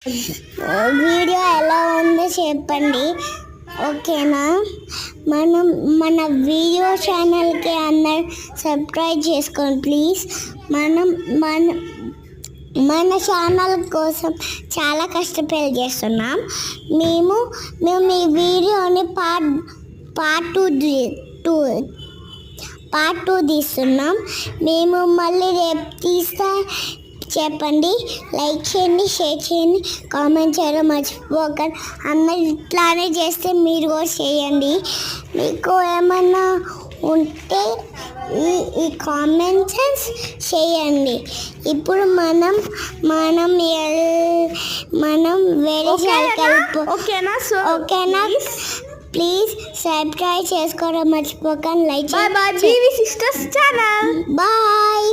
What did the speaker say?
Video ఎలా ఉందో చెప్పండి, ఓకేనా? మన వీడియో ఛానల్కి అందరు సబ్స్క్రైబ్ చేసుకోండి ప్లీజ్. మన ఛానల్ కోసం చాలా కష్టపడి చేస్తున్నాం. మేము ఈ వీడియోని పార్ట్ టూ తీస్తున్నాం. మేము మళ్ళీ రేపు తీస్తా. చెప్పండి, లైక్ చేయండి, షేర్ చేయండి, కామెంట్ చేయడం మర్చిపోకండి. అందరు ఇట్లానే చేస్తే మీరు కూడా చేయండి. మీకు ఏమన్నా ఉంటే ఈ కామెంట్స్ చేయండి. ఇప్పుడు మనం వేరే ఓకేనా? ప్లీజ్ సబ్స్క్రైబ్ చేసుకోవడం మర్చిపోకండి. లైక్ చేయండి. Sisters channel. బాయ్.